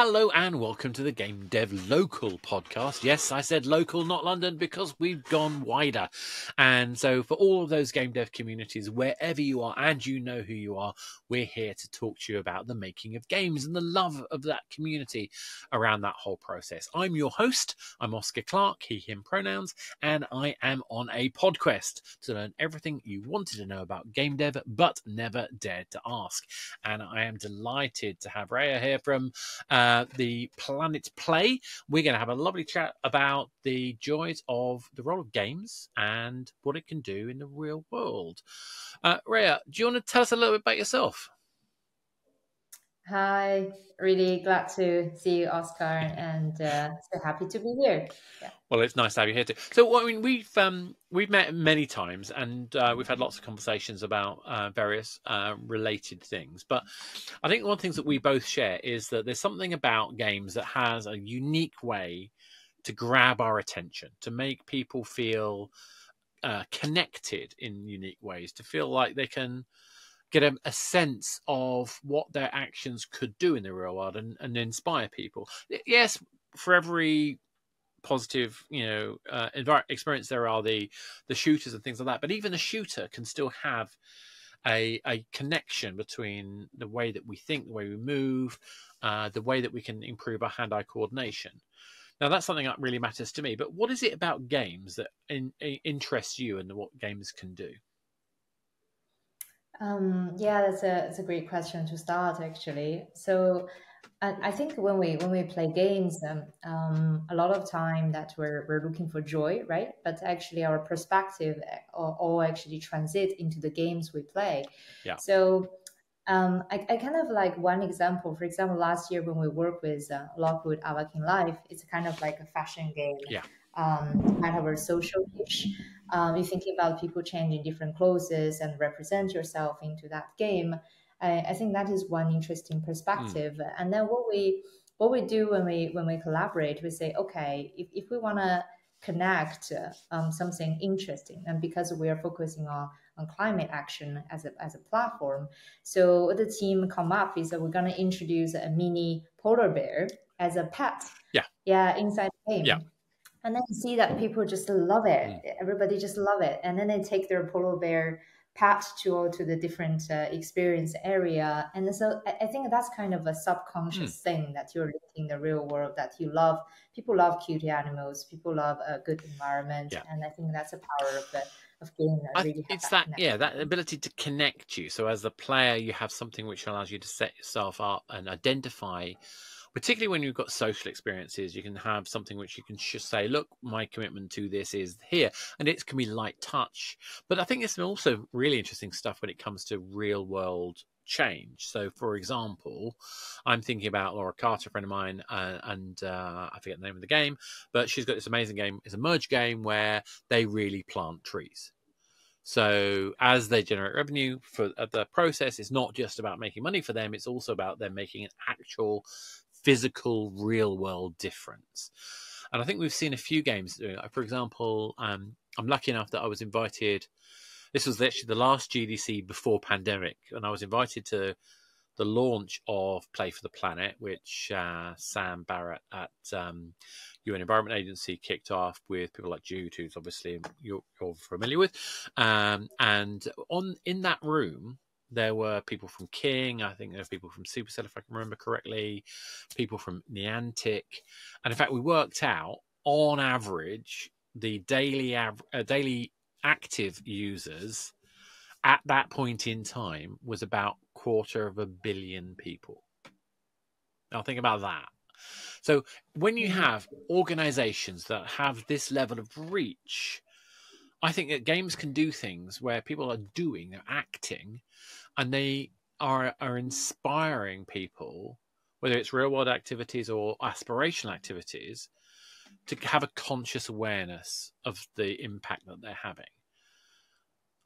Hello and welcome to the Game Dev Local podcast. Yes, I said local, not London, because we've gone wider. And so for all of those game dev communities, wherever you are and you know who you are, we're here to talk to you about the making of games and the love of that community around that whole process. I'm your host. I'm Oscar Clark, he, him pronouns, and I am on a Podquest to learn everything you wanted to know about game dev, but never dared to ask. And I am delighted to have Rhea here from the PlanetPlay. We're going to have a lovely chat about the joys of the role of games and what it can do in the real world. Rhea, do you want to tell us a little bit about yourself? Hi, really glad to see you, Oscar, and so happy to be here. Yeah. Well, it's nice to have you here too. So, I mean, we've met many times, and we've had lots of conversations about various related things. But I think one of the things that we both share is that there's something about games that has a unique way to grab our attention, to make people feel connected in unique ways, to feel like they can get a sense of what their actions could do in the real world and inspire people. Yes, for every positive, experience there are the shooters and things like that, but even a shooter can still have a connection between the way that we think, the way we move, the way that we can improve our hand-eye coordination. Now, that's something that really matters to me. But what is it about games that interests you and what games can do? Yeah, that's a great question to start, actually. So I think when we play games, a lot of time that we're looking for joy, right? But actually our perspective all actually transit into the games we play. Yeah. So I kind of like one example. For example, last year when we worked with Lockwood Avakin Life, it's kind of like a fashion game. Yeah. Metaverse social-ish. You're thinking about people changing different clothes and represent yourself into that game. I think that is one interesting perspective. And then what we do when we collaborate, we say, okay, if we want to connect something interesting, and because we are focusing on climate action as a platform, so what the team come up is that we're going to introduce a mini polar bear as a pet. Yeah, inside the game. Yeah. And then you see that people just love it. Everybody just love it. And then they take their polar bear pet to the different experience area. And so I think that's kind of a subconscious thing that you're in the real world, that you love. People love cute animals. People love a good environment. Yeah. And I think that's the power of game. It's that ability to connect you. So as the player, you have something which allows you to set yourself up and identify. Particularly when you've got social experiences, you can have something which you can just say, look, my commitment to this is here. And it can be light touch. But I think there's also really interesting stuff when it comes to real world change. So, for example, I'm thinking about Laura Carter, a friend of mine, and I forget the name of the game, but she's got this amazing game. It's a merge game where they really plant trees. So as they generate revenue for the process, it's not just about making money for them. It's also about them making an actual physical real world difference. And I think we've seen a few games doing that. For example, I'm lucky enough that I was invited. This was actually the last GDC before pandemic, and I was invited to the launch of Play for the Planet, which Sam Barrett at UN Environment Agency kicked off with people like Jude, who's obviously you're familiar with. And in that room, there were people from King. I think there were people from Supercell, if I can remember correctly, people from Niantic. And in fact, we worked out, on average, the daily active users at that point in time was about 250 million people. Now think about that. So when you have organizations that have this level of reach, I think that games can do things where people are doing, they're acting, and they are inspiring people, whether it's real world activities or aspirational activities, to have a conscious awareness of the impact that they're having.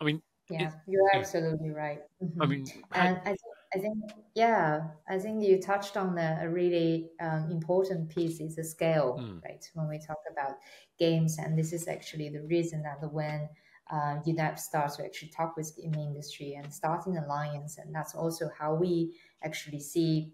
I mean, yeah, you're absolutely right. I mean, and I think you touched on a really important piece is the scale, right? When we talk about games, and this is actually the reason that when UNEP starts to actually talk with the gaming industry and start an alliance, and that's also how we actually see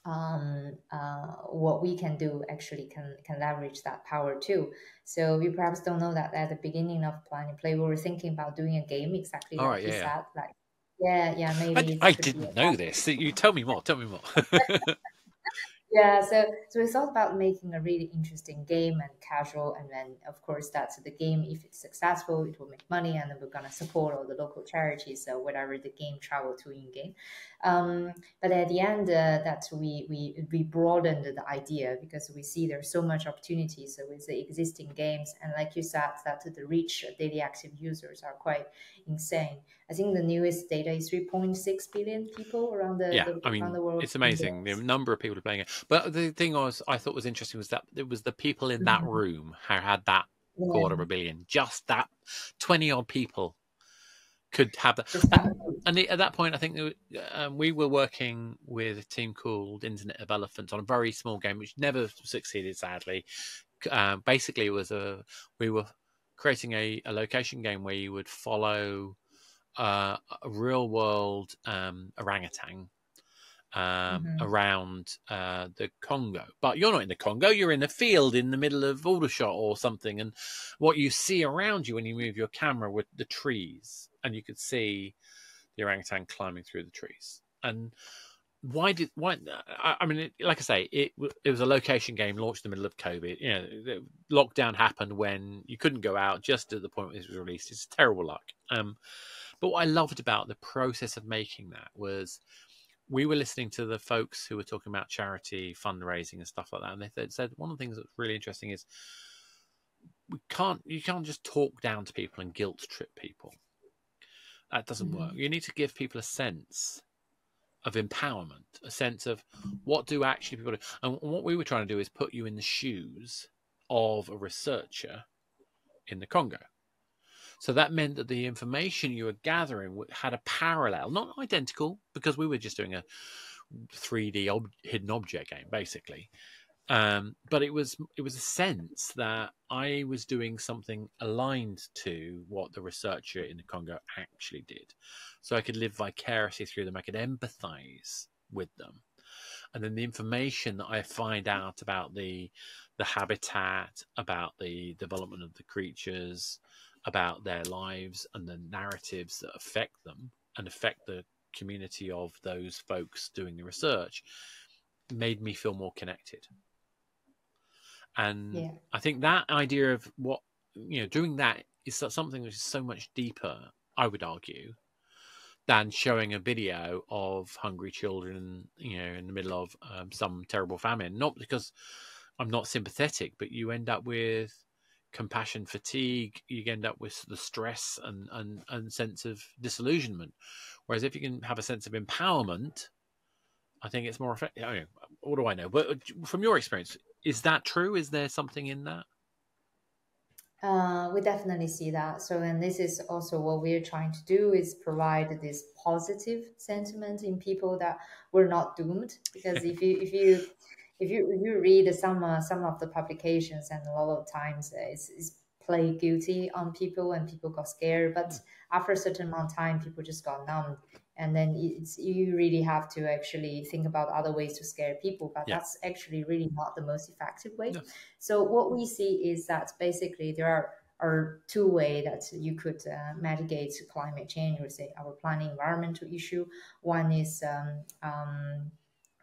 what we can do actually can leverage that power too. So you perhaps don't know that at the beginning of PlanetPlay, we were thinking about doing a game exactly All like right, you yeah. said. Like, yeah, maybe it I could be a didn't know this. You tell me more. Tell me more. yeah, so we thought about making a really interesting game and casual, and then of course that's the game. If it's successful, it will make money, and then we're gonna support all the local charities, so whatever the game travel to in game. But at the end, that we broadened the idea because we see there's so much opportunity. So with the existing games, and like you said, that the reach daily active users are quite insane. I think the newest data is 3.6 billion people around Yeah, I around mean, the world it's playing amazing the games. number of people playing it. But the thing I thought was interesting was that it was the people in that Mhm. room who had that quarter of Yeah, a billion. Just that 20 odd people could have that. just that. At that point, I think we were working with a team called Internet of Elephants on a very small game, which never succeeded, sadly. Basically, it was we were creating a location game where you would follow a real world orangutan Hmm. around the Congo. But you're not in the Congo, you're in a field in the middle of Aldershot or something. And what you see around you when you move your camera were the trees. And you could see the orangutan climbing through the trees. And I mean, like I say, it was a location game launched in the middle of COVID. You know, the lockdown happened when you couldn't go out just at the point when it was released. It's terrible luck. But what I loved about the process of making that was we were listening to the folks who were talking about charity fundraising and stuff like that, and they said one of the things that's really interesting is you can't just talk down to people and guilt trip people. That doesn't work. Hmm. You need to give people a sense of empowerment, a sense of what do actually people do. And what we were trying to do is put you in the shoes of a researcher in the Congo. So that meant that the information you were gathering had a parallel, not identical, because we were just doing a 3D hidden object game, basically. But it was a sense that I was doing something aligned to what the researcher in the Congo actually did, so I could live vicariously through them. I could empathize with them, and then the information that I find out about the habitat, about the development of the creatures, about their lives, and the narratives that affect them and affect the community of those folks doing the research made me feel more connected. And Yeah. I think that idea of what, doing that is something which is so much deeper, I would argue, than showing a video of hungry children, in the middle of some terrible famine. Not because I'm not sympathetic, but you end up with compassion fatigue. You end up with the stress and sense of disillusionment. Whereas if you can have a sense of empowerment, I think it's more effective. I mean, what do I know? But from your experience, is that true? Is there something in that? We definitely see that. So, and this is also what we're trying to do is provide this positive sentiment in people that we're not doomed. Because if you read some of the publications, and a lot of times it's play guilty on people, and people got scared. But after a certain amount of time, people just got numb, and then you really have to actually think about other ways to scare people. But Yeah. that's actually really not the most effective way. No. So what we see is that basically there are two ways that you could mitigate climate change, or say our planet environmental issue. One is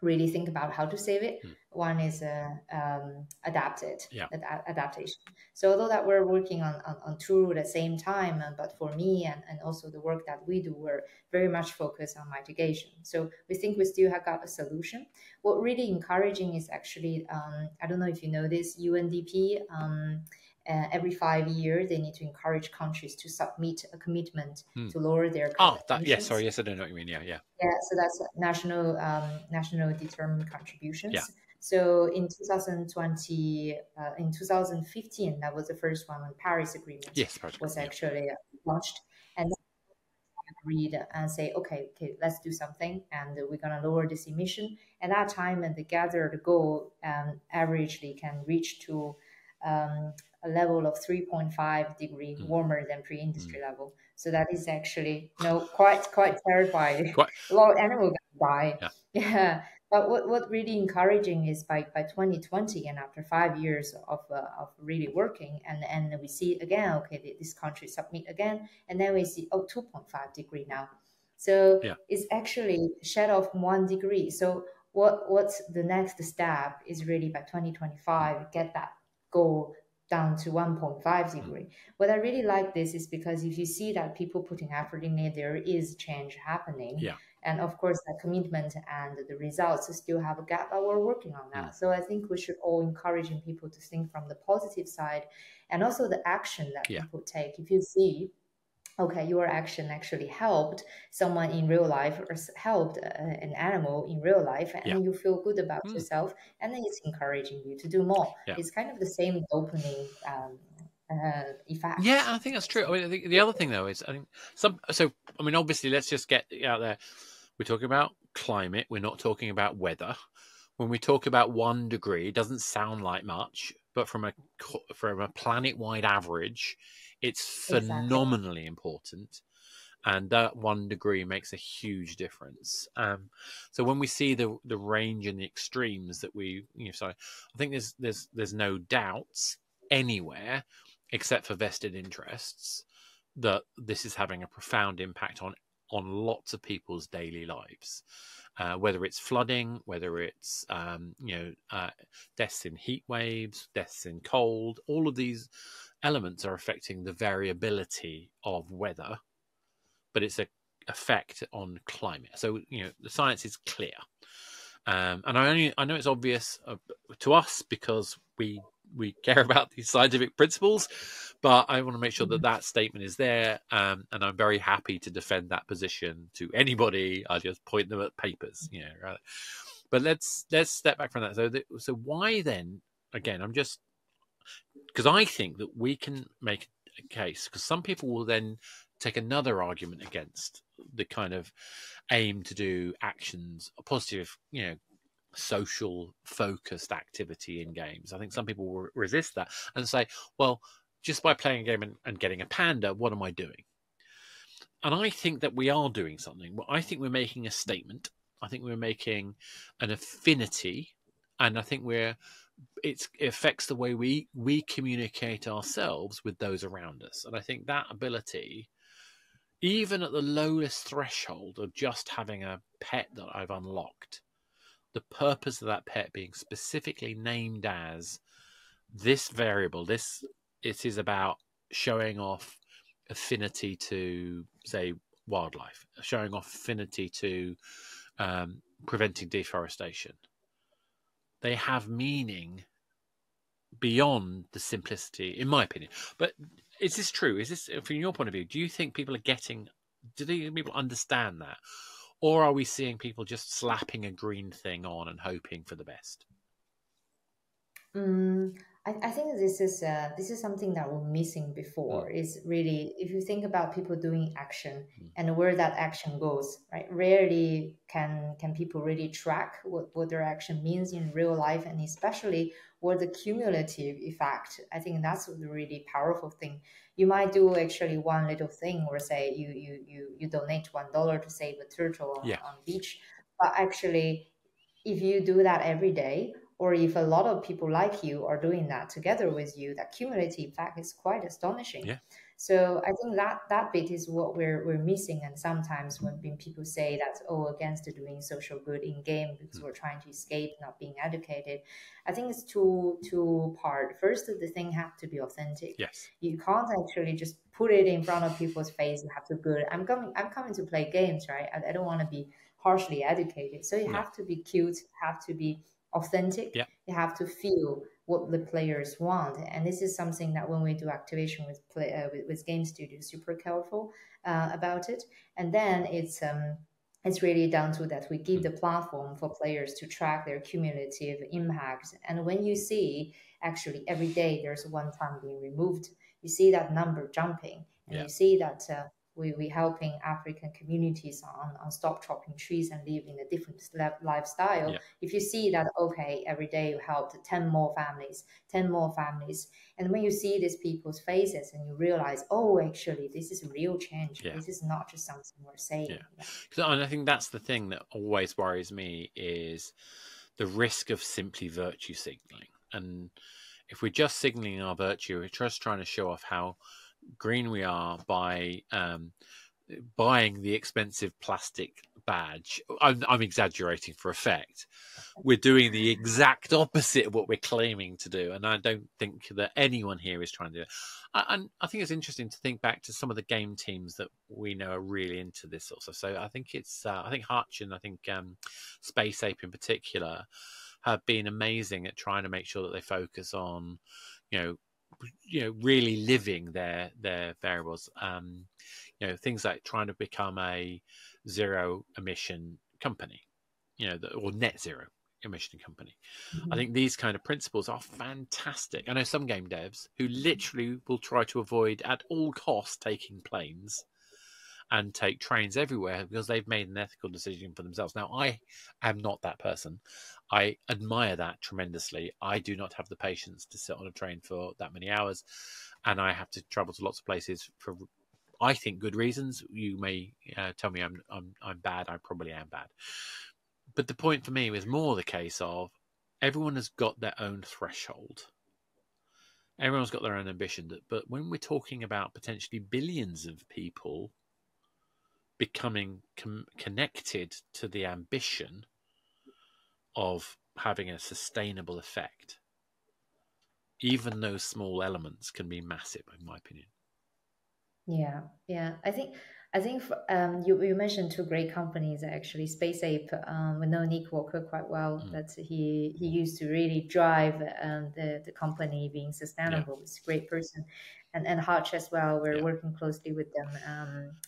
really think about how to save it. One is adapt it, Yeah. adaptation. So although that we're working on two at the same time, but for me and also the work that we do, we're very much focused on mitigation. So we think we still have got a solution. What really encouraging is actually, I don't know if you know this, UNDP, every 5 years, they need to encourage countries to submit a commitment to lower their carbon Yes, emissions. sorry, yes, I don't know what you mean. Yeah, yeah. Yeah, so that's national determined Yeah. contributions. So in 2020, in 2015, that was the first one when Paris Agreement Yes, practical. was Yeah. actually launched. And agreed and say, okay, let's do something, and we're gonna lower this emission. At that time, and the gathered goal averagely can reach to a level of 3.5 degree warmer than pre-industry level. So that is actually quite terrifying. Quite. A lot of animals gonna die. Yeah. Yeah. But what really encouraging is by 2020, and after 5 years of really working, and we see again, okay, this country submit again, and then we see, oh, 2.5 degree now. So Yeah. it's actually shed off 1 degree. So what's the next step is really by Mm, 2025 get that goal down to 1.5 mm, degree. What I really like this is because if you see that people putting effort in it, there is change happening. yeah. And of course, the commitment and the results still have a gap, but we're working on Mm, that. So I think we should all encouraging people to think from the positive side, and also the action that yeah. people take. If you see, okay, your action actually helped someone in real life, or helped an animal in real life, and Yeah. then you feel good about Mm, yourself, and then it's encouraging you to do more. yeah. It's kind of the same dopamine Yeah, effect. I think that's true. So, I mean, I think the other thing though is I think I mean, obviously, let's just get out there. We're talking about climate. We're not talking about weather. When we talk about 1 degree, it doesn't sound like much, but from a planet-wide average, it's exactly. phenomenally important, and that 1 degree makes a huge difference. So when we see the range and the extremes that so I think there's no doubts anywhere, except for vested interests, that this is having a profound impact on lots of people's daily lives. Whether it's flooding, whether it's deaths in heat waves, deaths in cold, all of these elements are affecting the variability of weather, but it's a effect on climate. So the science is clear, and I know it's obvious to us because we care about these scientific principles, but I want to make sure that Mhm. that statement is there, and I'm very happy to defend that position to anybody. I just point them at papers, right? But let's step back from that. So why then? Again, I'm just because I think that we can make a case, because some people will then take another argument against the kind of aim to do actions, a positive, social focused activity in games. I think some people will resist that and say, well, just by playing a game and getting a panda, what am I doing? And I think that we are doing something. Well, I think we're making a statement. I think we're making an affinity, and I think it affects the way we communicate ourselves with those around us. And I think that ability, even at the lowest threshold of just having a pet that I've unlocked, the purpose of that pet being specifically named as this variable, this it is about showing off affinity to, say, wildlife, showing off affinity to preventing deforestation. They have meaning beyond the simplicity, in my opinion. But is this true? Is this, from your point of view, do you think people are getting, do people understand that? Or are we seeing people just slapping a green thing on and hoping for the best? Mm, I think this is something that we're missing Mm, before. Is really, if you think about people doing action mm, and where that action goes, right? Rarely can people really track what their action means in real life, and especially what the cumulative effect. I think that's the really powerful thing. You might do actually one little thing, or say you donate $1 to save a turtle yeah, on beach, but actually if you do that every day, or if a lot of people like you are doing that together with you, that cumulative effect is quite astonishing. yeah, So I think that bit is what we're missing. And sometimes when people say that, oh, against doing social good in game because mm, we're trying to escape not being educated, I think it's two part. First, the thing have to be authentic. yes, You can't actually just put it in front of people's face. You have to good. I'm coming to play games, right? I don't want to be harshly educated. So you no, have to be cute, have to be authentic. yeah, You have to feel what the players want, and this is something that when we do activation with game studios, super careful about it. And then it's really down to that we give mm, the platform for players to track their cumulative impact. And when you see actually every day there's one time being removed, you see that number jumping, and yeah, you see that we helping African communities on stop chopping trees and live in a different lifestyle. Yeah. If you see that, okay, every day you helped 10 more families, 10 more families, and when you see these people's faces and you realize, oh, actually, this is real change. Yeah. This is not just something we're saying. Yeah. And I think that's the thing that always worries me is the risk of simply virtue signaling. And if we're just signaling our virtue, we're just trying to show off how green we are by buying the expensive plastic badge. I'm exaggerating for effect. We're doing the exact opposite of what we're claiming to do, and I don't think that anyone here is trying to do it. And I think it's interesting to think back to some of the game teams that we know are really into this sort of stuff. So I think it's I think Hutch and I think Space Ape in particular have been amazing at trying to make sure that they focus on, really living their variables. Things like trying to become a zero emission company, or net zero emission company. I think these kind of principles are fantastic. I know some game devs who literally will try to avoid at all costs taking planes and take trains everywhere because they've made an ethical decision for themselves. Now, I am not that person. I admire that tremendously. I do not have the patience to sit on a train for that many hours, and I have to travel to lots of places for, I think, good reasons. You may tell me I'm bad. I probably am bad. But the point for me was more the case of everyone has got their own threshold. Everyone's got their own ambition. But when we're talking about potentially billions of people becoming connected to the ambition of having a sustainable effect, even those small elements can be massive, in my opinion. Yeah. I think you mentioned two great companies actually. Space Ape, we know Nick Walker quite well. That he used to really drive the company being sustainable. He's a great person, and Hutch as well. We're working closely with them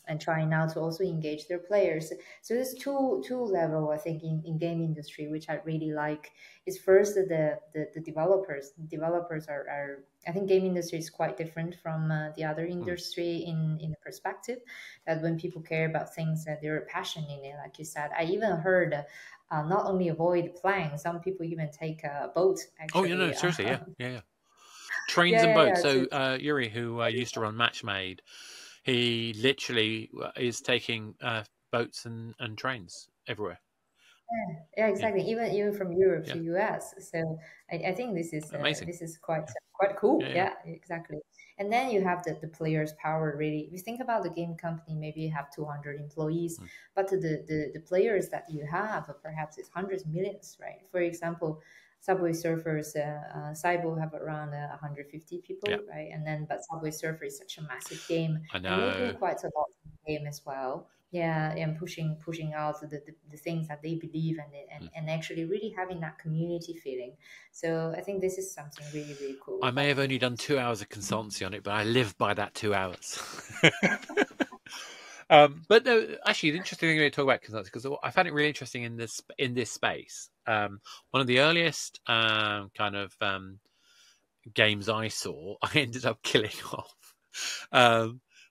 and trying now to also engage their players. So there's two level I think in game industry which I really like. Is first the developers. Developers are I think game industry is quite different from the other industry in the perspective that when people care about things that they're passionate in it, like you said. I even heard not only avoid plane, some people even take a boat actually. Oh, no, seriously, yeah. Trains and yeah. boats. So Yuri, who used to run Matchmade, he literally is taking boats and trains everywhere. Yeah, exactly. Even from Europe to Yeah, US. So I think amazing. this is quite cool. Yeah. Yeah, exactly. And then you have the players' power. Really, if you think about the game company, maybe you have 200 employees, but the players that you have perhaps it's hundreds of millions, right? For example, Subway Surfers, Cybo have around 150 people, right? And then but Subway Surfer is such a massive game, I and making know. quite a lot of the game as well. Yeah, and pushing out the things that they believe and actually really having that community feeling. So I think this is something really, really cool. I may have only done 2 hours of consultancy on it, but I live by that 2 hours. But no, actually, the interesting thing to talk about consultancy, because I found it really interesting in this space. One of the earliest games I saw, I ended up killing off.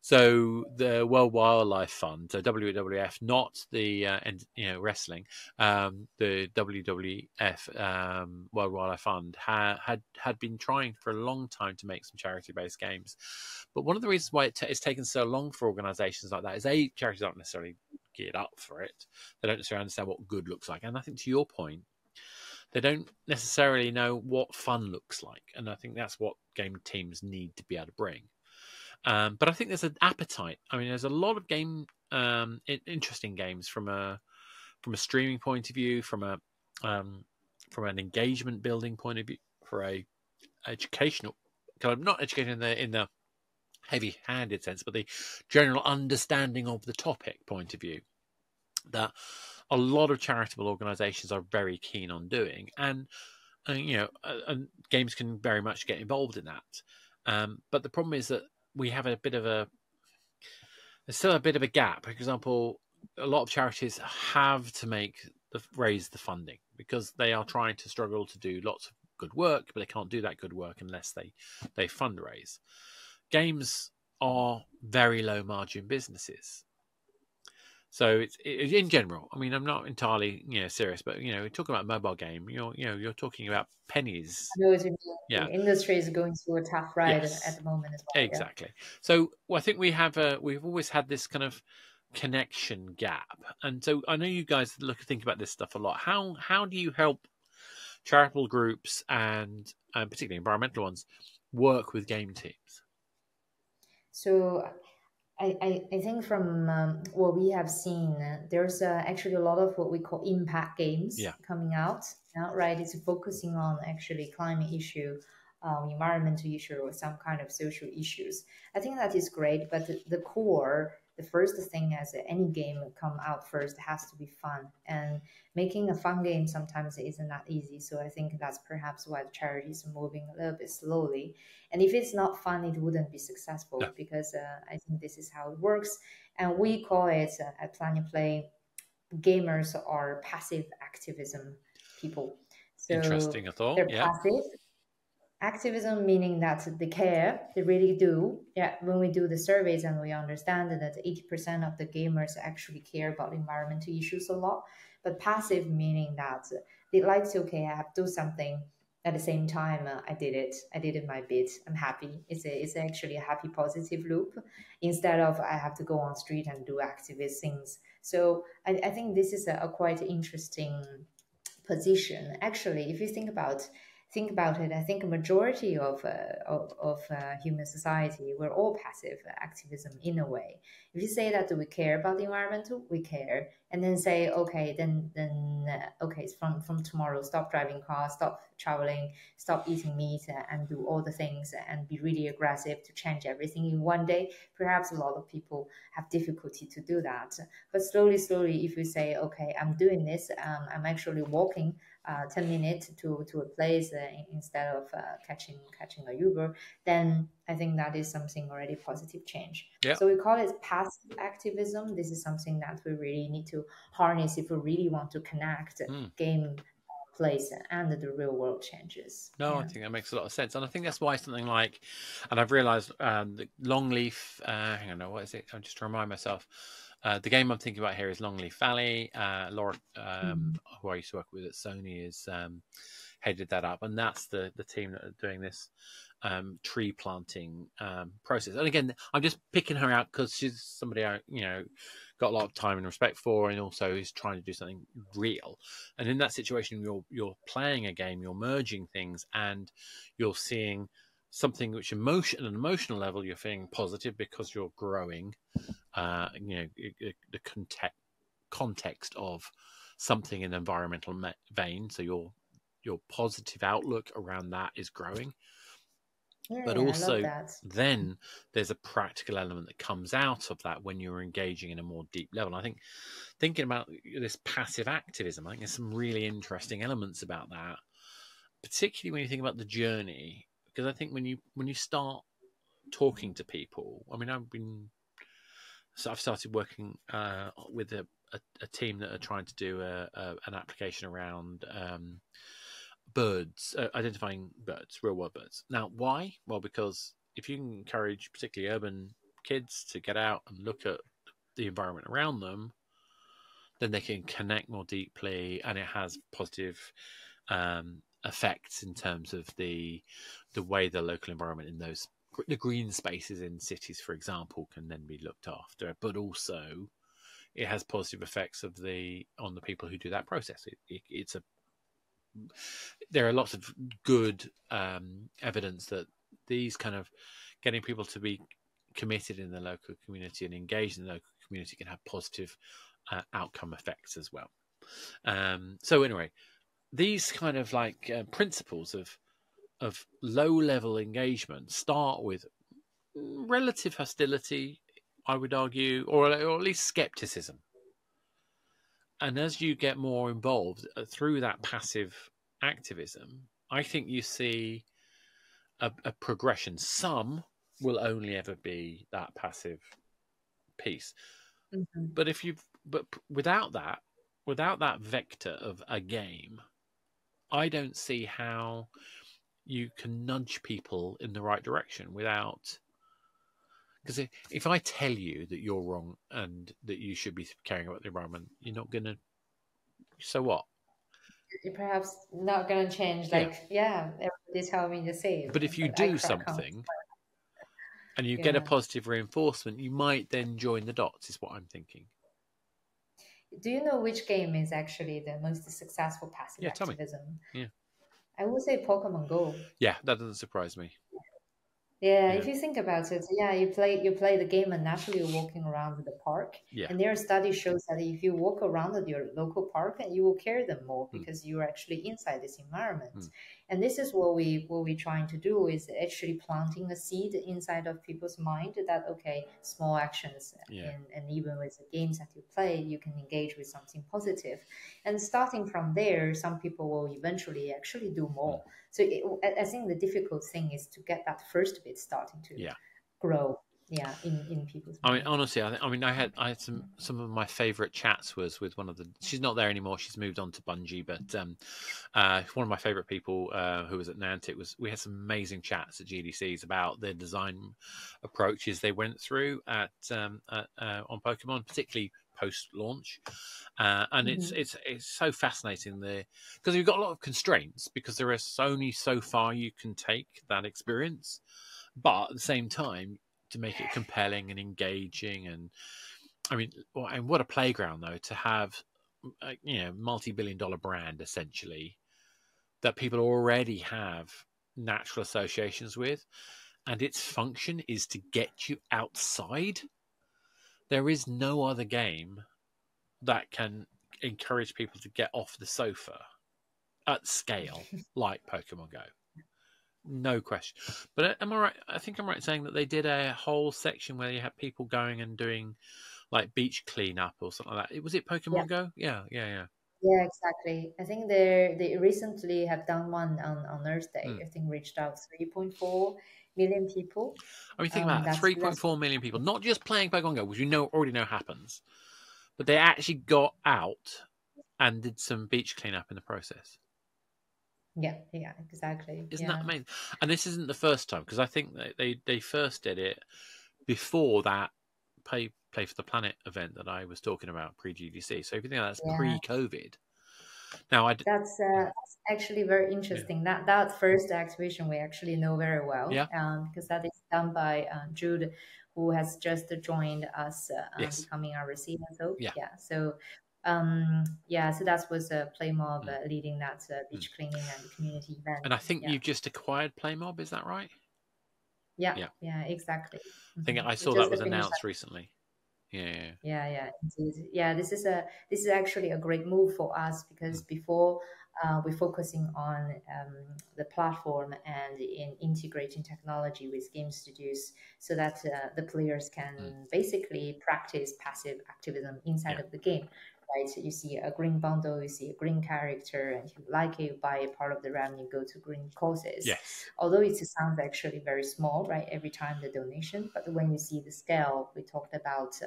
So the World Wildlife Fund, so WWF, not the wrestling, the WWF World Wildlife Fund had been trying for a long time to make some charity-based games. But one of the reasons why it's taken so long for organisations like that is charities aren't necessarily geared up for it. They don't necessarily understand what good looks like. And I think to your point, they don't necessarily know what fun looks like. And I think that's what game teams need to be able to bring. But I think there's an appetite. I mean, there's a lot of interesting games from a streaming point of view, from an engagement building point of view, for a educational kind of, not education in the heavy-handed sense, but the general understanding of the topic point of view, that a lot of charitable organisations are very keen on doing, and games can very much get involved in that. But the problem is that we have there's still a bit of a gap. For example, a lot of charities have to raise the funding because they are trying to struggle to do lots of good work, but they can't do that good work unless they fundraise. Games are very low margin businesses. So it's in general. I mean, I'm not entirely serious, but talking about a mobile game, you're talking about pennies. I know Yeah. the industry is going through a tough ride at Yes. the moment as well. Yeah. Exactly. So I think we've always had this kind of connection gap, and so I know you guys think about this stuff a lot. How do you help charitable groups and particularly environmental ones work with game teams? So I think from what we have seen, there's actually a lot of what we call impact games Yeah. coming out now, right? It's focusing on actually climate issue, environmental issue, or some kind of social issues. I think that is great, but the core, the first thing as any game come out first has to be fun. And making a fun game sometimes isn't that easy. So I think that's perhaps why the charities are moving a little bit slowly. And if it's not fun, it wouldn't be successful No. because I think this is how it works. And we call it at PlanetPlay, gamers are passive activism people. So Interesting, I thought. they're Yeah. passive activism, meaning that they care, they really do. Yeah, when we do the surveys and we understand that 80% of the gamers actually care about environmental issues a lot. But passive meaning that they like to, okay, I have to do something. At the same time, I did it. I did it my bit. I'm happy. It's actually a happy positive loop instead of I have to go on street and do activist things. So I think this is a quite interesting position. Actually, if you think about it, I think a majority of human society, we're all passive activism in a way. If you say that we care about the environmental, we care, and then say okay, then okay, from tomorrow, stop driving cars, stop traveling, stop eating meat, and do all the things and be really aggressive to change everything in one day. Perhaps a lot of people have difficulty to do that, but slowly, if you say okay, I'm doing this, I'm actually walking 10 minutes to a place instead of catching a Uber, then I think that is something already positive change. Yeah. So we call it passive activism. This is something that we really need to harness if we really want to connect game place and the real world changes. No, Yeah. I think that makes a lot of sense, and I think that's why something like, and I've realised the Longleaf. Hang on, no, what is it? I'm just to remind myself. The game I'm thinking about here is Longleaf Valley. Laura, who I used to work with at Sony, is headed that up, and that's the team that are doing this tree planting process. And again, I'm just picking her out because she's somebody I got a lot of time and respect for, and also is trying to do something real. And in that situation, you're playing a game, you're merging things, and you're seeing something which at an emotional level you're feeling positive because you're growing. The context of something in the environmental vein, so your positive outlook around that is growing. But I love also that. then there's a practical element that comes out of that when you're engaging in a more deep level. And I think thinking about this passive activism, I think there's some really interesting elements about that, particularly when you think about the journey. Because I think when you start talking to people, I mean, I've started working with a team that are trying to do an application around birds, identifying birds, real world birds. Now, why? Well, because if you can encourage particularly urban kids to get out and look at the environment around them, then they can connect more deeply, and it has positive effects in terms of the way the local environment in the green spaces in cities, for example, can then be looked after. But also, it has positive effects on the people who do that process. There are lots of good evidence that these kind of getting people to be committed in the local community and engaged in the local community can have positive outcome effects as well. So anyway, these kind of like principles of low level engagement start with relative hostility, I would argue, or at least skepticism. And as you get more involved through that passive activism, I think you see a progression. Some will only ever be that passive piece, but without that vector of a game, I don't see how you can nudge people in the right direction without Because if I tell you that you're wrong and that you should be caring about the environment, you're not going to. So what? You're perhaps not gonna change. Yeah. Like, yeah, everybody's telling me the same, But if you but I do crack on. something and you get a Yeah. positive reinforcement, you might then join the dots, is what I'm thinking. Do you know which game is actually the most successful passive Yeah, tell me. activism? Yeah. I would say Pokemon Go. Yeah, that doesn't surprise me. Yeah, Yeah. if you think about it, yeah, you play the game and naturally you're walking around the park. Yeah. And their study shows that if you walk around at your local park, you will care them more Mm. because you're actually inside this environment. Mm. And this is what we're trying to do is actually planting a seed inside of people's mind that okay, small actions Yeah. and even with the games that you play, you can engage with something positive. And starting from there, some people will eventually actually do Mm. more. So I think the difficult thing is to get that first bit starting to Yeah. grow, yeah, in people's I mean, mind. honestly, I had some of my favorite chats was with one of the. She's not there anymore. She's moved on to Bungie, but one of my favorite people who was at Nantic was. We had some amazing chats at GDCs about the design approaches they went through on Pokemon, particularly post launch, and Hmm. it's so fascinating there because you've got a lot of constraints because there is only so far you can take that experience, but at the same time to make it compelling and engaging. And I mean, and what a playground though to have, multi-billion-dollar brand essentially that people already have natural associations with, and its function is to get you outside. There is no other game that can encourage people to get off the sofa at scale like Pokemon Go. No question. But am I right? I think I'm right in saying that they did a whole section where you had people going and doing like beach cleanup or something like that. Was it Yeah, Pokemon Go? Yeah, yeah, yeah. yeah, exactly. I think they recently have done one on Earth Day. Mm. I think reached out 3.4 million people. I mean, think about that: That's 3.4 million people, not just playing Pokemon Go, which we already know happens, but they actually got out and did some beach cleanup in the process. yeah, yeah, exactly. Isn't that Yeah, amazing? And this isn't the first time because I think that they first did it before that play for the Planet event that I was talking about pre GDC. So if you think that's yeah. pre-COVID, now That's actually very yeah, interesting. That first activation we actually know very well yeah, because that is done by Jude, who has just joined us, yes, becoming our CSO. yeah, Yeah, so yeah, so that was Playmob mm, leading that mm. beach cleaning and community event. And I think Yeah, you've just acquired Playmob. Is that right? yeah, Yeah, yeah, exactly. I think I We saw that just was finished. announced recently. Yeah, Yeah, yeah, indeed. Yeah, this is actually a great move for us because mm, before we're focusing on the platform and in integrating technology with game studios so that the players mm, can basically practice passive activism inside yeah, of the game. Right, so you see a green bundle, you see a green character, and if you like it, you buy a part of the revenue, go to green causes. yes, Although it sounds actually very small, right? Every time the donation, but when you see the scale, we talked about.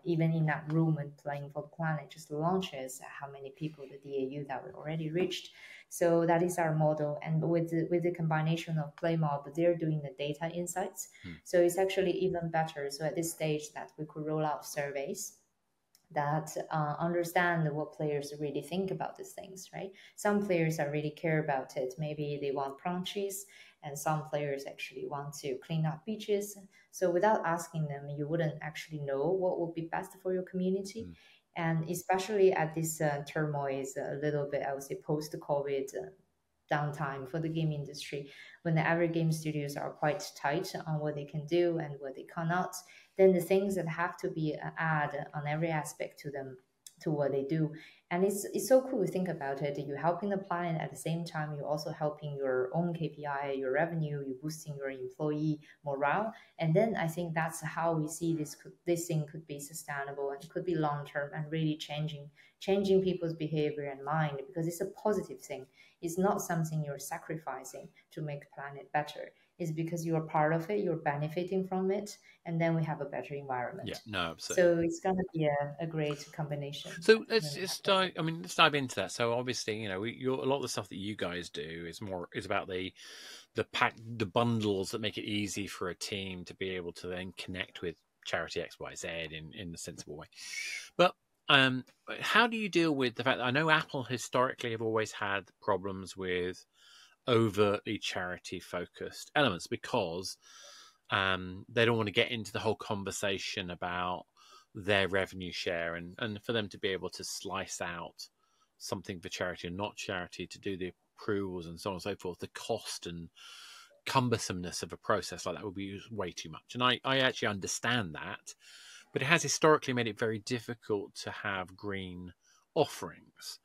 Even in that room and playing for the planet just launches how many people the DAU that we already reached. So that is our model. And with the combination of Playmob, they're doing the data insights. mm, So it's actually even better. So at this stage that we could roll out surveys that understand what players really think about these things, right? Some players are really care about it. Maybe they want crunchies, and some players actually want to clean up beaches. So without asking them, you wouldn't actually know what would be best for your community. mm, And especially at this turmoil is a little bit, I would say, post-COVID downtime for the game industry, when the average game studios are quite tight on what they can do and what they cannot, then the things that have to be add on every aspect to them to what they do. And it's so cool to think about it. You're helping the planet at the same time. You're also helping your own KPI, your revenue. You're boosting your employee morale. And then I think that's how we see this thing could be sustainable and could be long term and really changing people's behavior and mind because it's a positive thing. It's not something you're sacrificing to make the planet better. It's because you're part of it, you're benefiting from it, and then we have a better yeah. environment. No, absolutely. So it's going to be a great combination So let's when we have just that. dive. Let's dive into that. So obviously, a lot of the stuff that you guys do is about the bundles that make it easy for a team to be able to then connect with charity XYZ in a sensible way. But how do you deal with the fact that I know Apple historically have always had problems with overtly charity focused elements because they don't want to get into the whole conversation about their revenue share and for them to be able to slice out something for charity and not charity to do the approvals and so on and so forth, the cost and cumbersomeness of a process like that would be way too much. And I actually understand that, but it has historically made it very difficult to have green offerings.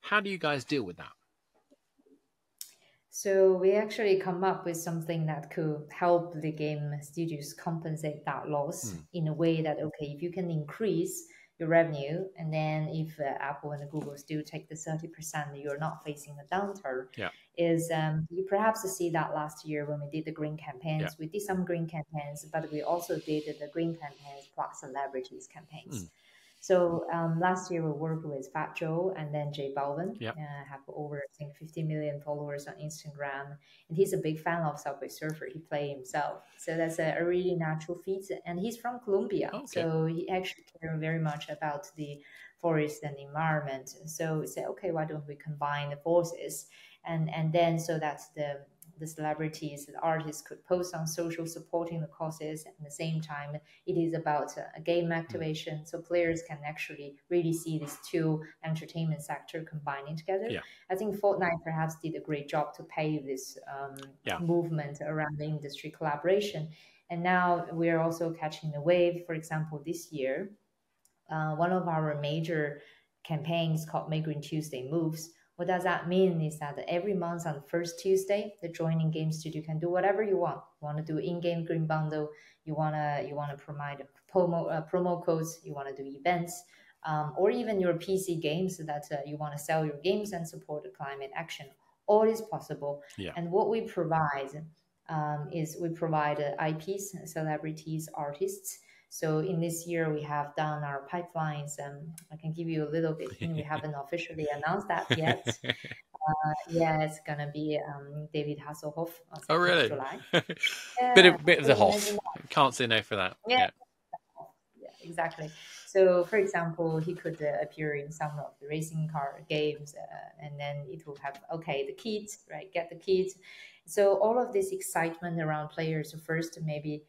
How do you guys deal with that? So we actually come up with something that could help the game studios compensate that loss in a way that, okay, if you can increase your revenue, and then if Apple and Google still take the 30%, you're not facing a downturn. Yeah. Is you perhaps see that last year when we did the green campaigns, Yeah. we did some green campaigns, but we also did the green campaigns plus celebrities campaigns. So last year we worked with Fat Joe and then J Balvin. Yep. Have over, I think, 50 million followers on Instagram. And he's a big fan of Subway Surfer. He plays himself. So that's a really natural fit. And he's from Colombia. Okay. So he actually cares very much about the forest and the environment. So we said, okay, why don't we combine the forces? And then so that the celebrities, the artists could post on social supporting the causes. At the same time, it is about a game activation, so players can actually really see these two entertainment sector combining together. Yeah. I think Fortnite perhaps did a great job to pave this movement around the industry collaboration. And now we're also catching the wave. For example, this year, one of our major campaigns called Make Green Tuesday Moves. What does that mean is that every month on the first Tuesday, the joining game studio can do whatever you want. You want to do in-game green bundle, you wanna provide promo codes, you want to do events, or even your PC games that you want to sell your games and support the climate action. All is possible. Yeah. And what we provide is we provide IPs, celebrities, artists. So in this year, we have done our pipelines. I can give you a little bit. We haven't officially announced that yet. It's going to be David Hasselhoff on 2nd of July. Bit of the Hoff. Can't say no for that. Yeah, exactly. So, for example, he could appear in some of the racing car games, and then it will have, okay, the kit, right? Get the kit. So all of this excitement around players. So first, maybe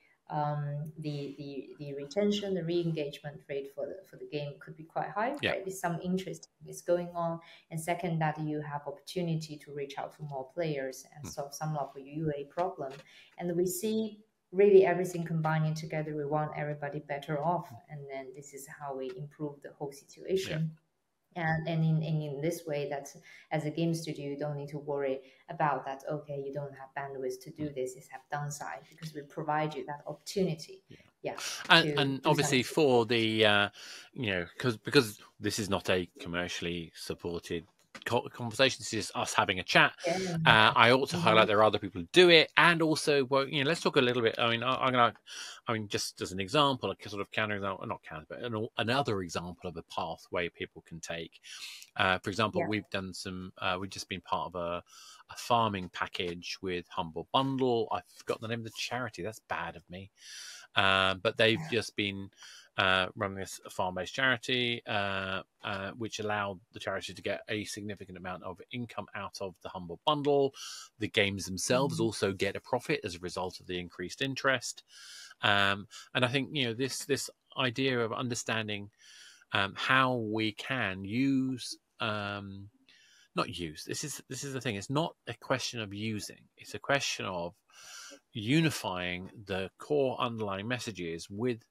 the retention, the re-engagement rate for the game could be quite high, right? There's some interest is going on, and second, that you have opportunity to reach out to more players and solve some of the UA problem. And we see really everything combining together. We want everybody better off, and then this is how we improve the whole situation. And in this way, that as a game studio, you don't need to worry about that. Okay, you don't have bandwidth to do this. It's have downside because we provide you that opportunity. And obviously for the because this is not a commercially supported conversation. This is us having a chat. I ought to highlight there are other people who do it, and also, well, let's talk a little bit. I mean, just as an example, a sort of another example of a pathway people can take. For example, we've done some. We've just been part of a farming package with Humble Bundle. I forgot the name of the charity. That's bad of me. But they've just been running this farm-based charity, which allowed the charity to get a significant amount of income out of the Humble Bundle. The games themselves also get a profit as a result of the increased interest. And I think this idea of understanding how we can use. Not use. This is the thing. It's not a question of using. It's a question of unifying the core underlying messages with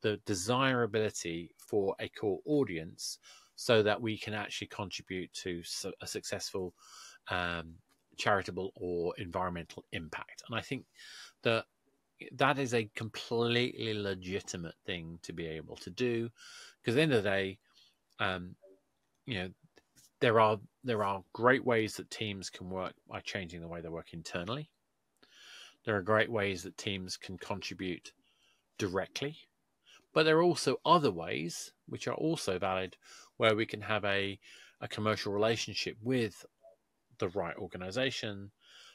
the desirability for a core audience, so that we can actually contribute to a successful charitable or environmental impact. And I think that is a completely legitimate thing to be able to do, because at the end of the day, there are great ways that teams can work by changing the way they work internally. There are great ways that teams can contribute directly, but there are also other ways which are also valid, where we can have a commercial relationship with the right organization,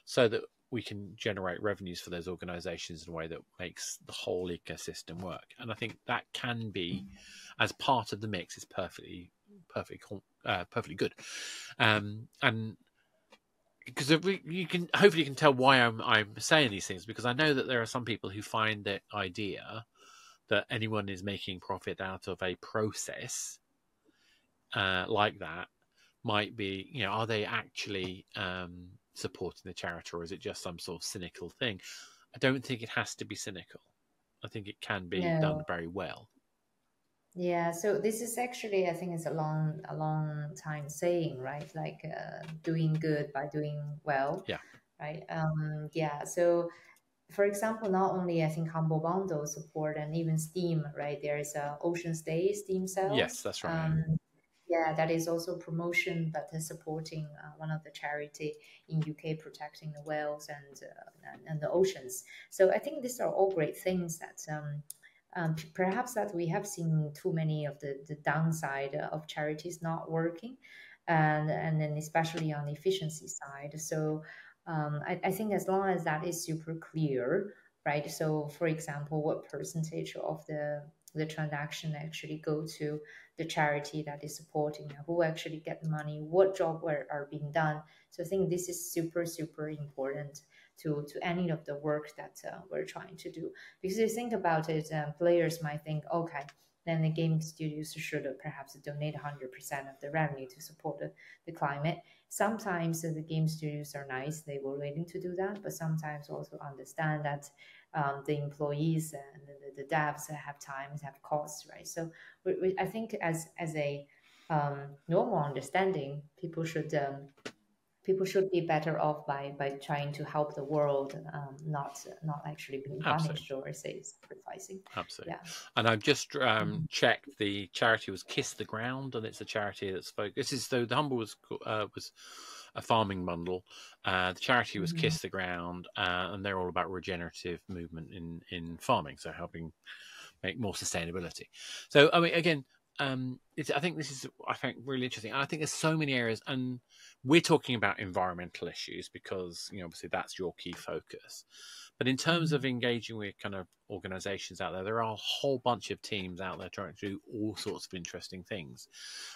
so that we can generate revenues for those organizations in a way that makes the whole ecosystem work. And I think that can be, as part of the mix, is perfectly good. And because you can hopefully you can tell why I'm saying these things, because I know that there are some people who find the idea that anyone is making profit out of a process like that might be, are they actually supporting the charity, or is it just some sort of cynical thing? I don't think it has to be cynical. I think it can be done No. very well. Yeah, so this is actually, I think it's a long time saying, right? Like doing good by doing well, Yeah. right? Yeah. So, for example, not only I think Humble Bundle support and even Steam, right? There is a Ocean Stay Steam Yes, sales. that's right. Yeah, that is also promotion, but supporting one of the charity in UK protecting the whales and the oceans. So I think these are all great things that perhaps that we have seen too many of the downside of charities not working, and then especially on the efficiency side. So I think as long as that is super clear, right? So for example, what percentage of the transaction actually go to the charity that is supporting, who actually get the money, what job are being done. So I think this is super important to any of the work that we're trying to do. Because you think about it, players might think, okay, then the game studios should perhaps donate 100% of the revenue to support the climate. Sometimes the game studios are nice, they were willing to do that, but sometimes also understand that the employees and the devs have times, have costs, right? So I think as a normal understanding, people should be better off by trying to help the world, not actually being Absolutely. punished or say sacrificing. Absolutely. Yeah. And I've just checked. The charity was Kiss the Ground, and it's a charity that's focused. This is the Humble was a farming bundle. The charity was Mm-hmm. Kiss the Ground, and they're all about regenerative movement in farming, so helping make more sustainability. So I mean, again, I think this is really interesting. And I think there's so many areas, and we're talking about environmental issues because obviously that's your key focus. But in terms Mm-hmm. of engaging with kind of organizations out there are a whole bunch of teams out there trying to do all sorts of interesting things.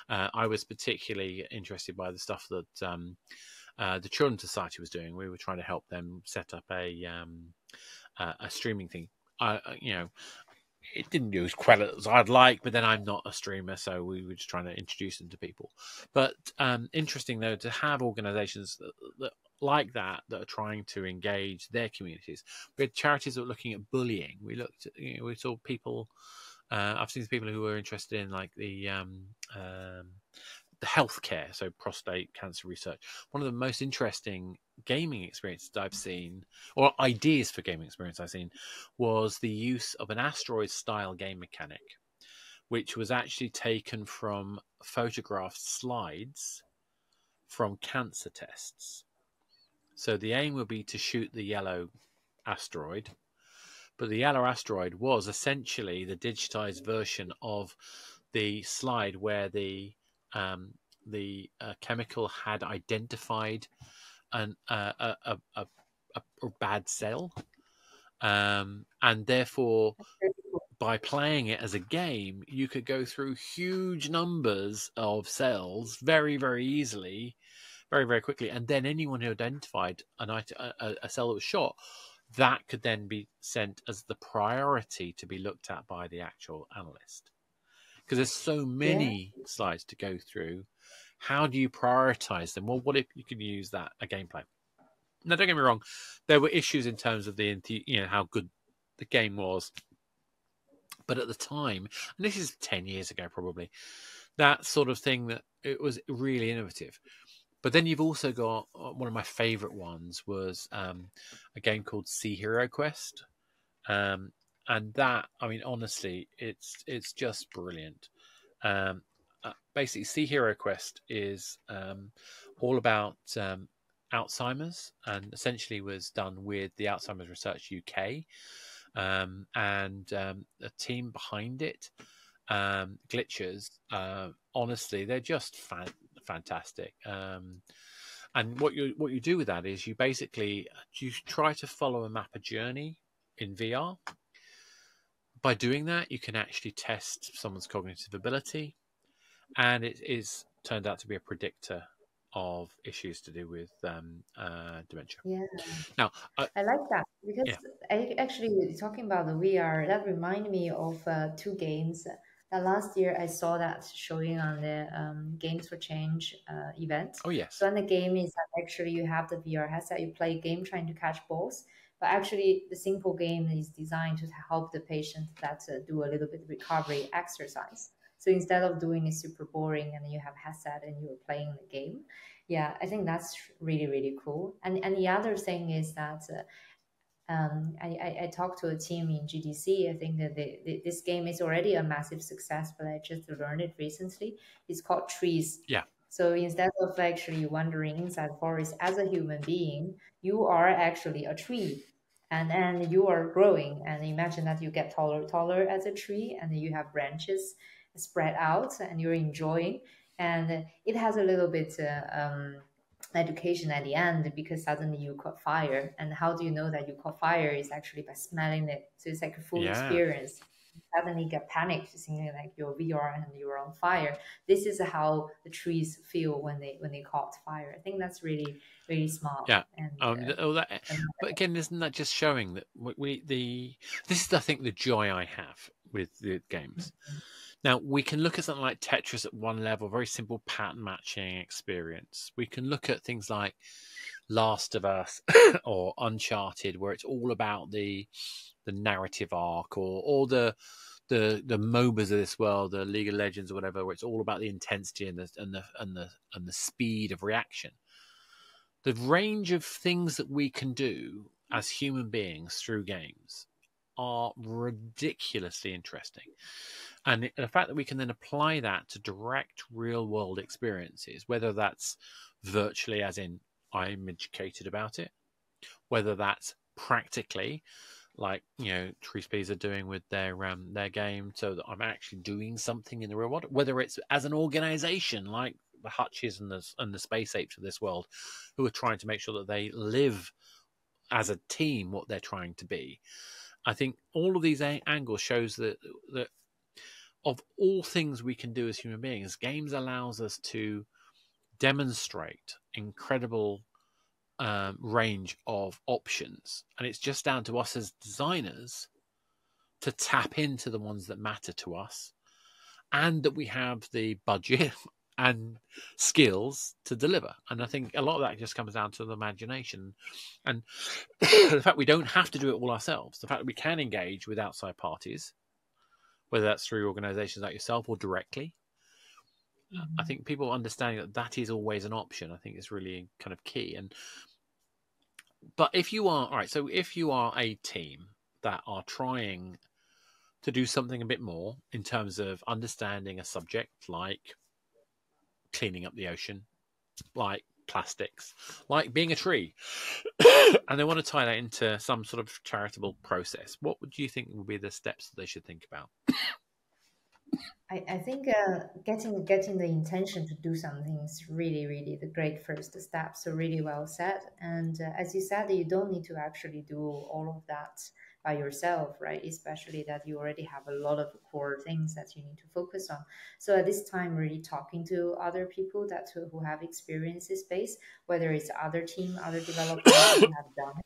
I was particularly interested by the stuff that the Children's Society was doing. We were trying to help them set up a streaming thing. It didn't do as well as I'd like, but then I'm not a streamer, so we were just trying to introduce them to people. But interesting, though, to have organizations that like that are trying to engage their communities. We had charities that were looking at bullying. We looked at, we saw people. I've seen people who were interested in like the healthcare, so prostate cancer research. One of the most interesting gaming experiences I've seen, or ideas for gaming experience I've seen, was the use of an asteroid style game mechanic, which was actually taken from photographed slides from cancer tests. So the aim would be to shoot the yellow asteroid, but the yellow asteroid was essentially the digitized version of the slide where the chemical had identified a bad cell, and therefore by playing it as a game, you could go through huge numbers of cells very easily, very quickly, and then anyone who identified a cell that was shot, that could then be sent as the priority to be looked at by the actual analyst. Because there's so Yeah. many slides to go through. How do you prioritize them? Well, what if you can use that a gameplay? Now, don't get me wrong, there were issues in terms of how good the game was, but at the time, and this is 10 years ago probably, that sort of thing, that it was really innovative. But then you've also got one of my favorite ones was a game called Sea Hero Quest. And that, I mean, honestly, it's just brilliant. Basically, Sea Hero Quest is all about Alzheimer's, and essentially was done with the Alzheimer's Research UK, and the team behind it, Glitchers. Honestly, they're just fantastic. And what you do with that is you try to follow a journey in VR. By doing that, you can actually test someone's cognitive ability, and it is turned out to be a predictor of issues to do with dementia. Yeah. Now, I like that because yeah, I actually talking about the VR, that remind me of two games that last year I saw that showing on the Games for Change event. oh yes, So in the game is that actually you have the VR headset, you play a game trying to catch balls, but actually the simple game is designed to help the patient that do a little bit recovery exercise. So instead of doing it super boring and you have headset and you're playing the game, yeah, I think that's really, really cool. And the other thing is that I talked to a team in GDC. I think that this game is already a massive success, but I just learned it recently. It's called Trees. yeah, So instead of actually wandering inside the forest as a human being, you are actually a tree. And you are growing. And imagine that you get taller as a tree, and you have branches spread out, and you're enjoying. And it has a little bit education at the end because suddenly you caught fire. And how do you know that you caught fire is actually by smelling it. So it's like a full yeah, experience. Suddenly get panicked thinking like you're VR and you're on fire. This is how the trees feel when they caught fire. I think that's really, really smart. yeah. And and But again, isn't that just showing that this is, I think, the joy I have with the games. Now, we can look at something like Tetris at one level, very simple pattern matching experience. We can look at things like Last of Us or Uncharted, where it's all about the narrative arc, or the MOBAs of this world, the League of Legends or whatever, where it's all about the intensity and the speed of reaction. The range of things that we can do as human beings through games are ridiculously interesting. And the fact that we can then apply that to direct real world experiences, whether that's virtually, as in I'm educated about it, whether that's practically, like Tree Speeds are doing with their game, so that I'm actually doing something in the real world, whether it's as an organization like the Hutches and the Space Apes of this world, who are trying to make sure that they live as a team what they're trying to be. I think all of these angles shows that of all things we can do as human beings, games allows us to demonstrate incredible range of options, and it's just down to us as designers to tap into the ones that matter to us, and that we have the budget and skills to deliver. And I think a lot of that just comes down to the imagination and the fact we don't have to do it all ourselves, the fact that we can engage with outside parties, whether that's through organizations like yourself or directly. I think people understanding that is always an option, I think, is really kind of key. But if you are a team that are trying to do something a bit more in terms of understanding a subject like cleaning up the ocean, like plastics, like being a tree, and they want to tie that into some sort of charitable process, what would you think would be the steps that they should think about? I think getting the intention to do something is really, really the great first step. So really well said. And as you said, you don't need to actually do all of that by yourself, right? Especially that you already have a lot of core things that you need to focus on. So at this time, really talking to other people who have experience this space, whether it's other team, other developers who have done it,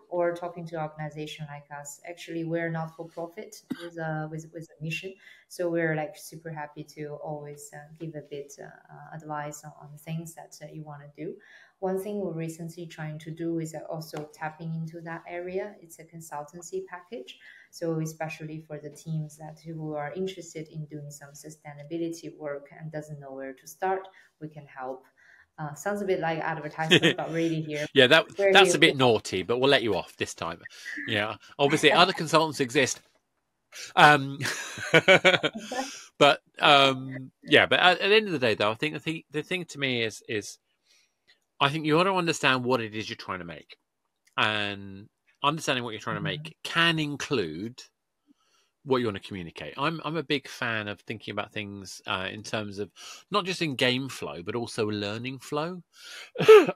or talking to an organization like us. Actually, we're not for profit with a mission, so we're like super happy to always give a bit advice on things that you want to do. One thing we're recently trying to do is also tapping into that area. It's a consultancy package, so especially for the teams who are interested in doing some sustainability work and doesn't know where to start, we can help. Sounds a bit like advertisement, but really here Yeah, we're that's here a to bit naughty, but we'll let you off this time. Yeah, obviously other consultants exist. Um, but yeah, but at the end of the day, though, I think the thing to me is I think you want to understand what it is you're trying to make, and understanding what you're trying to make can include what you want to communicate. I'm a big fan of thinking about things in terms of not just in game flow, but also learning flow.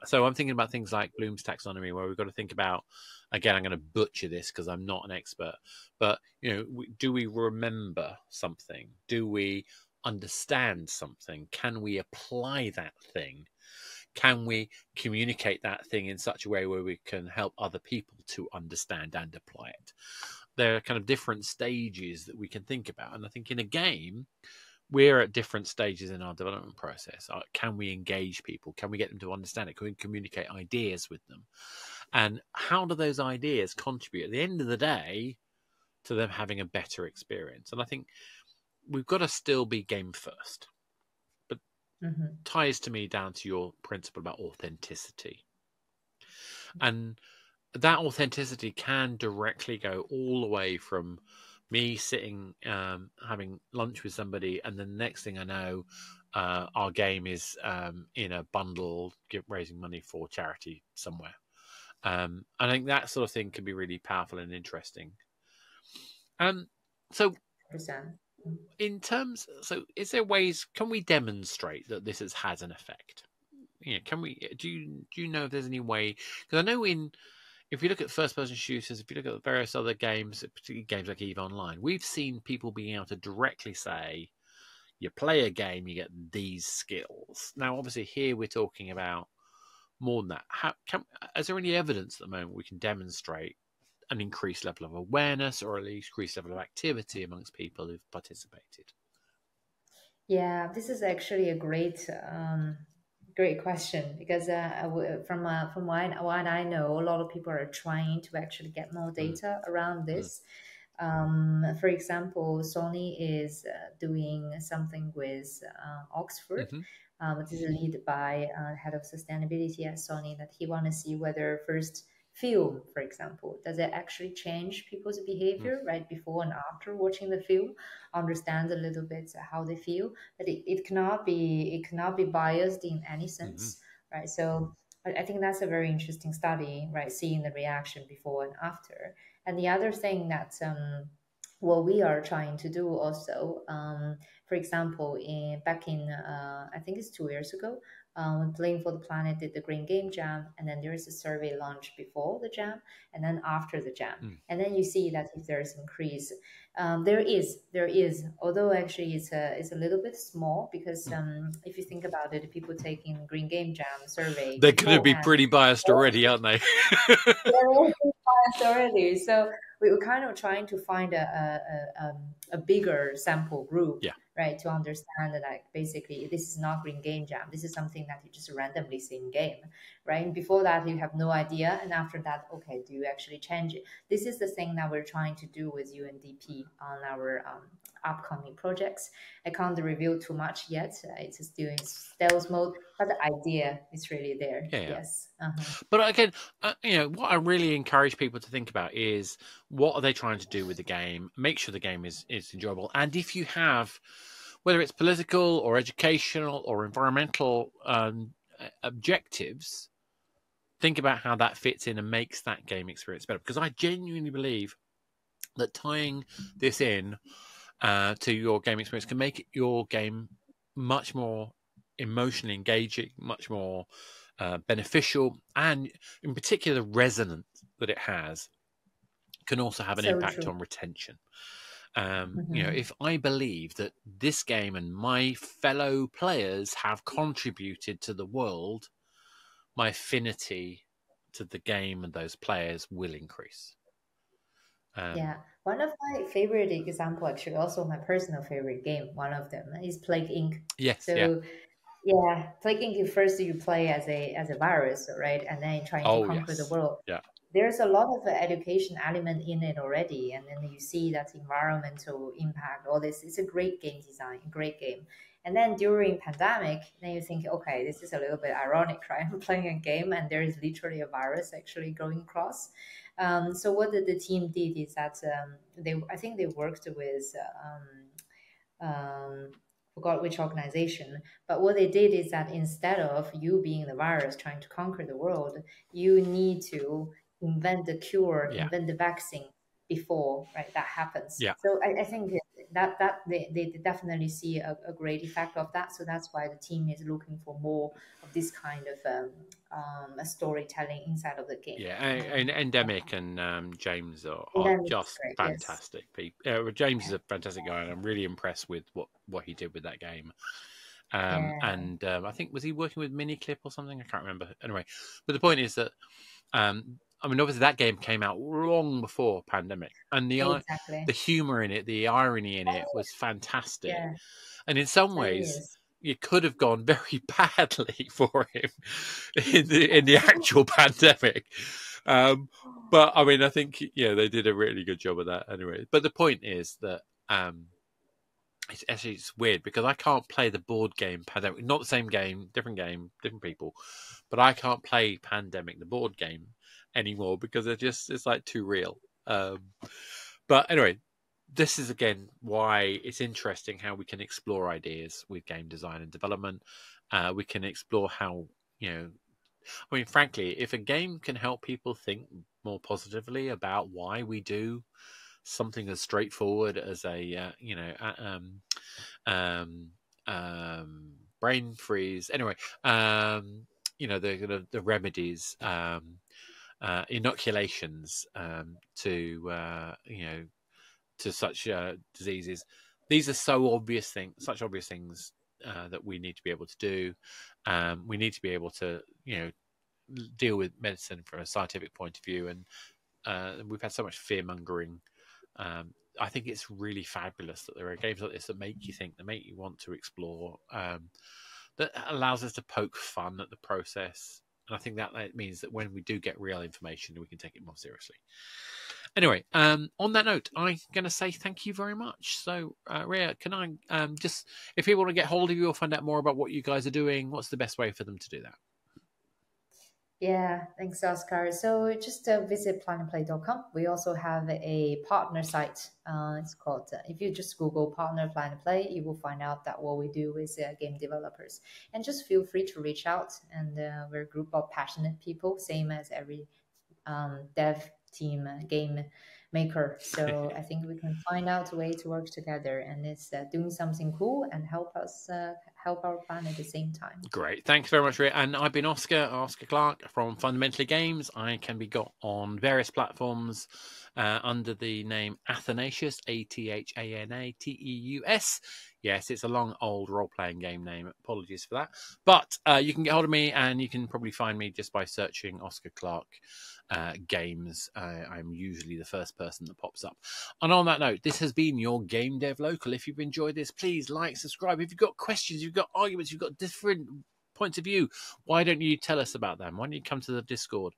So I'm thinking about things like Bloom's taxonomy, where we've got to think about. Again, I'm going to butcher this because I'm not an expert, but do we remember something? Do we understand something? Can we apply that thing? Can we communicate that thing in such a way where we can help other people to understand and apply it? There are kind of different stages that we can think about. And I think in a game, we're at different stages in our development process. Can we engage people? Can we get them to understand it? Can we communicate ideas with them? And how do those ideas contribute at the end of the day to them having a better experience? And I think we've got to still be game first. But ties to me down to your principle about authenticity. And that authenticity can directly go all the way from me sitting having lunch with somebody, and the next thing I know, our game is in a bundle raising money for charity somewhere. I think that sort of thing can be really powerful and interesting. So 100%. in terms, so is there ways, can we demonstrate that this has had an effect? Can we, do you know if there's any way? Because I know if you look at first-person shooters, if you look at various other games, particularly games like EVE Online, we've seen people being able to directly say, you play a game, you get these skills. Now, obviously, here we're talking about more than that. Is there any evidence at the moment we can demonstrate an increased level of awareness or at least increased level of activity amongst people who've participated? Yeah, this is actually a great question, because from what I know, a lot of people are trying to actually get more data around this. For example, Sony is doing something with Oxford. This is led by head of sustainability at Sony, that he want to see whether first film, for example, does it actually change people's behavior right before and after watching the film, understand a little bit how they feel, but it cannot be biased in any sense, right? So I think that's a very interesting study, right? Seeing the reaction before and after. And the other thing that what we are trying to do also, for example, back in I think it's 2 years ago, when Playing for the Planet did the Green Game Jam, and then there is a survey launched before the jam and then after the jam, and then you see that if there's increase, there is, although actually it's a little bit small, because if you think about it, people taking Green Game Jam survey, they're going to be pretty biased already, aren't they? They're biased already. So we were kind of trying to find a bigger sample group, right, to understand that, like, basically this is not Green Game Jam. This is something that you just randomly see in game, right? And before that, you have no idea, and after that, okay, do you actually change it? This is the thing that we're trying to do with UNDP on our upcoming projects. I can't reveal too much yet. It's still in stealth mode, but the idea is really there. Yes. But again, what I really encourage people to think about is, what are they trying to do with the game? Make sure the game is enjoyable. And if you have, whether it's political or educational or environmental objectives, think about how that fits in and makes that game experience better. Because I genuinely believe that tying this in to your game experience can make your game much more emotionally engaging, much more beneficial, and in particular, the resonance that it has can also have an impact on retention. If I believe that this game and my fellow players have contributed to the world, my affinity to the game and those players will increase. One of my favorite example, actually, also my personal favorite game, one of them is Plague Inc. Yeah, Plague Inc. First you play as a virus, right, and then trying to conquer the world. There's a lot of education element in it already, and then you see that environmental impact, all this. It's a great game design, great game. And then during pandemic, then you think, okay, this is a little bit ironic, right? I'm playing a game and there is literally a virus actually going across. So what the team did is that I think they worked with forgot which organization, but what they did is that instead of you being the virus trying to conquer the world, you need to invent the cure, invent the vaccine, before, right, that happens. Yeah. So I think that they definitely see a great effect of that. So that's why the team is looking for more of this kind of storytelling inside of the game. Yeah, and Endemic and James And are then it's just great, yes. fantastic people. James is a fantastic guy, and I'm really impressed with what he did with that game. Yeah, And I think, was he working with Miniclip or something? I can't remember. Anyway, but the point is that I mean, obviously that game came out long before Pandemic, and exactly. the humor in it, the irony in it Oh, was fantastic. yeah, And in some that ways, is. it could have gone very badly for him in the actual pandemic. But I mean, I think they did a really good job of that anyway. But the point is that it's weird because I can't play the board game Pandemic, not the same game, different people, but I can't play Pandemic, the board game, anymore because it's like too real. But anyway, this is again why it's interesting how we can explore ideas with game design and development. We can explore how, I mean, frankly, if a game can help people think more positively about why we do something as straightforward as um, brain freeze. Anyway, the remedies, inoculations to such diseases. These are such obvious things that we need to be able to do. We need to be able to, deal with medicine from a scientific point of view, and we've had so much fear mongering. I think it's really fabulous that there are games like this that make you think, that make you want to explore, that allows us to poke fun at the process. And I think that means that when we do get real information, we can take it more seriously. Anyway, on that note, I'm going to say thank you very much. So, Rhea, can I just, if people want to get hold of you or find out more about what you guys are doing, what's the best way for them to do that? Yeah, thanks, Oscar. So just visit planetplay.com. We also have a partner site. It's called, if you just Google partner PlanetPlay, you will find out that what we do is game developers. And just feel free to reach out. And we're a group of passionate people, same as every dev team, game maker. So I think we can find out a way to work together, and it's doing something cool and help us help our planet at the same time. Great. Thanks very much, Rhea. And I've been Oscar Clark from Fundamentally Games. I can be got on various platforms under the name Athanasius, Athanateus. Yes, it's a long, old role-playing game name. Apologies for that. But you can get hold of me, and you can probably find me just by searching Oscar Clark games. I'm usually the first person that pops up. And on that note, this has been your Game Dev Local. If you've enjoyed this, please like, subscribe. If you've got questions, you've got arguments, you've got different points of view, why don't you tell us about them? Why don't you come to the Discord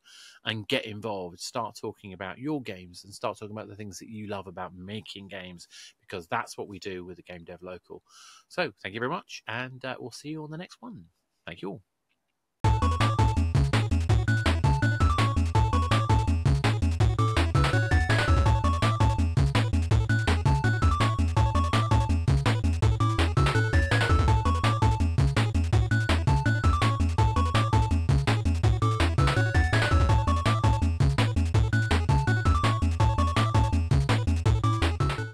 and get involved? Start talking about your games and start talking about the things that you love about making games, because that's what we do with the Game Dev Local. So thank you very much, and we'll see you on the next one. Thank you all.